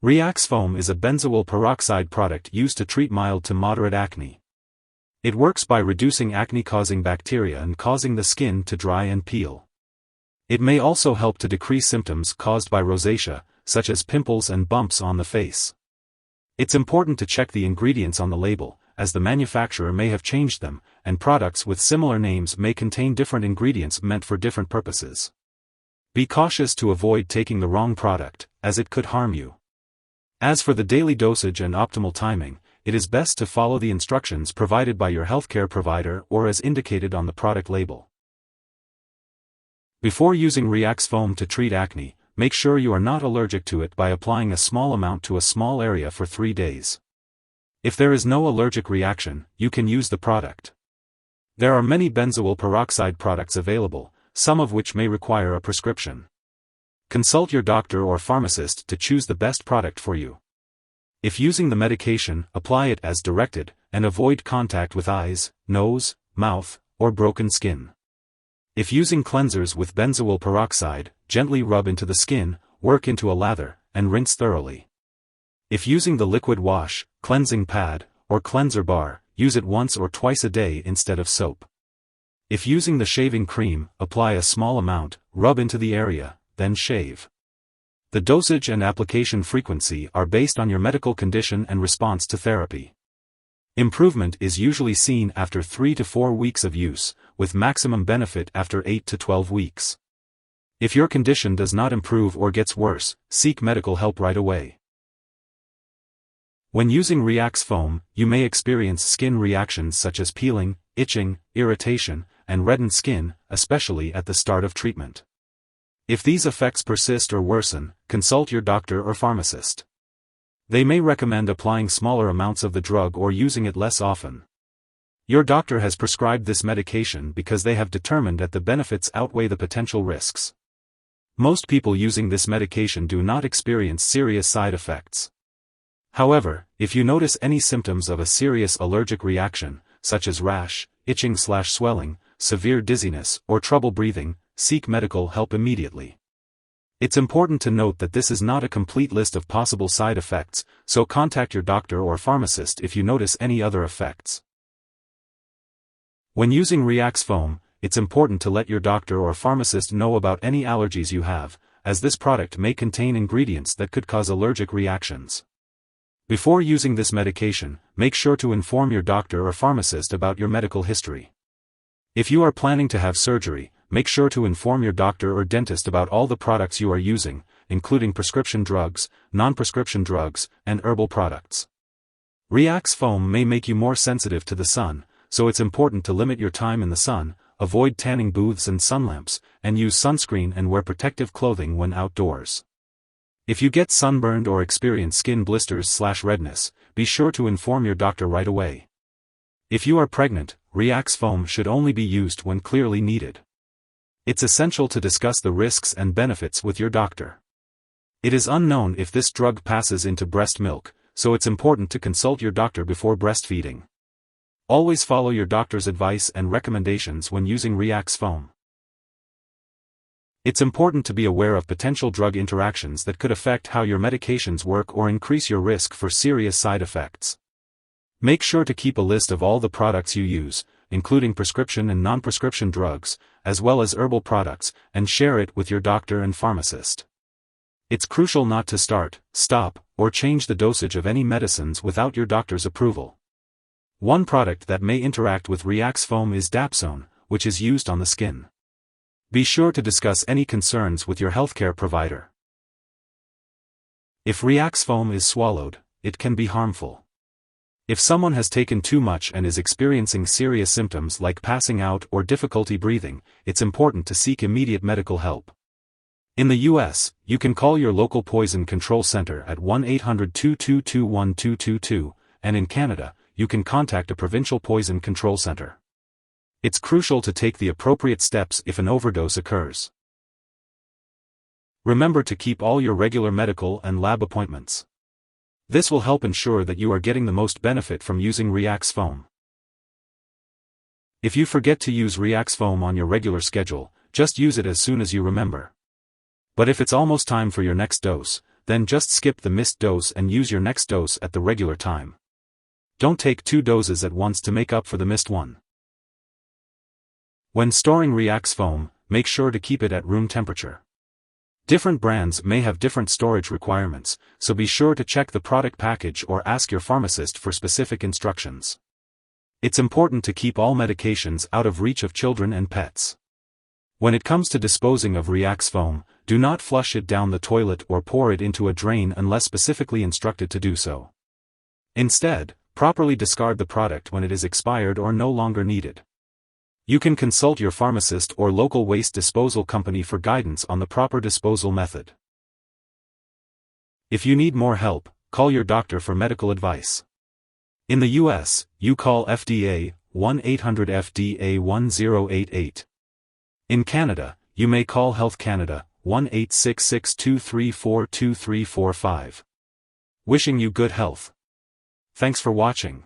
Riax Foam is a benzoyl peroxide product used to treat mild to moderate acne. It works by reducing acne-causing bacteria and causing the skin to dry and peel. It may also help to decrease symptoms caused by rosacea, such as pimples and bumps on the face. It's important to check the ingredients on the label, as the manufacturer may have changed them, and products with similar names may contain different ingredients meant for different purposes. Be cautious to avoid taking the wrong product, as it could harm you. As for the daily dosage and optimal timing, it is best to follow the instructions provided by your healthcare provider or as indicated on the product label. Before using Riax Foam to treat acne, make sure you are not allergic to it by applying a small amount to a small area for 3 days. If there is no allergic reaction, you can use the product. There are many benzoyl peroxide products available, some of which may require a prescription. Consult your doctor or pharmacist to choose the best product for you. If using the medication, apply it as directed, and avoid contact with eyes, nose, mouth, or broken skin. If using cleansers with benzoyl peroxide, gently rub into the skin, work into a lather, and rinse thoroughly. If using the liquid wash, cleansing pad, or cleanser bar, use it once or twice a day instead of soap. If using the shaving cream, apply a small amount, rub into the area, then shave. The dosage and application frequency are based on your medical condition and response to therapy. Improvement is usually seen after 3 to 4 weeks of use, with maximum benefit after 8 to 12 weeks. If your condition does not improve or gets worse, seek medical help right away. When using Riax Foam, you may experience skin reactions such as peeling, itching, irritation, and reddened skin, especially at the start of treatment. If these effects persist or worsen, consult your doctor or pharmacist. They may recommend applying smaller amounts of the drug or using it less often. Your doctor has prescribed this medication because they have determined that the benefits outweigh the potential risks. Most people using this medication do not experience serious side effects. However, if you notice any symptoms of a serious allergic reaction, such as rash, itching/swelling, severe dizziness, or trouble breathing, seek medical help immediately. It's important to note that this is not a complete list of possible side effects, so contact your doctor or pharmacist if you notice any other effects. When using Riax Foam, it's important to let your doctor or pharmacist know about any allergies you have, as this product may contain ingredients that could cause allergic reactions. Before using this medication, make sure to inform your doctor or pharmacist about your medical history. If you are planning to have surgery, make sure to inform your doctor or dentist about all the products you are using, including prescription drugs, non-prescription drugs, and herbal products. Riax Foam may make you more sensitive to the sun, so it's important to limit your time in the sun, avoid tanning booths and sun lamps, and use sunscreen and wear protective clothing when outdoors. If you get sunburned or experience skin blisters/redness, be sure to inform your doctor right away. If you are pregnant, Riax Foam should only be used when clearly needed. It's essential to discuss the risks and benefits with your doctor. It is unknown if this drug passes into breast milk, so it's important to consult your doctor before breastfeeding. Always follow your doctor's advice and recommendations when using Riax Foam. It's important to be aware of potential drug interactions that could affect how your medications work or increase your risk for serious side effects. Make sure to keep a list of all the products you use, including prescription and non-prescription drugs, as well as herbal products, and share it with your doctor and pharmacist. It's crucial not to start, stop, or change the dosage of any medicines without your doctor's approval. One product that may interact with Riax Foam is dapsone, which is used on the skin. Be sure to discuss any concerns with your healthcare provider. If Riax Foam is swallowed, it can be harmful. If someone has taken too much and is experiencing serious symptoms like passing out or difficulty breathing, it's important to seek immediate medical help. In the US, you can call your local poison control center at 1-800-222-1222, and in Canada, you can contact a provincial poison control center. It's crucial to take the appropriate steps if an overdose occurs. Remember to keep all your regular medical and lab appointments. This will help ensure that you are getting the most benefit from using Riax Foam. If you forget to use Riax Foam on your regular schedule, just use it as soon as you remember. But if it's almost time for your next dose, then just skip the missed dose and use your next dose at the regular time. Don't take 2 doses at once to make up for the missed one. When storing Riax Foam, make sure to keep it at room temperature. Different brands may have different storage requirements, so be sure to check the product package or ask your pharmacist for specific instructions. It's important to keep all medications out of reach of children and pets. When it comes to disposing of Riax Foam, do not flush it down the toilet or pour it into a drain unless specifically instructed to do so. Instead, properly discard the product when it is expired or no longer needed. You can consult your pharmacist or local waste disposal company for guidance on the proper disposal method. If you need more help, call your doctor for medical advice. In the US, you call FDA, 1-800-FDA-1088. In Canada, you may call Health Canada, 1-866-234-2345. Wishing you good health. Thanks for watching.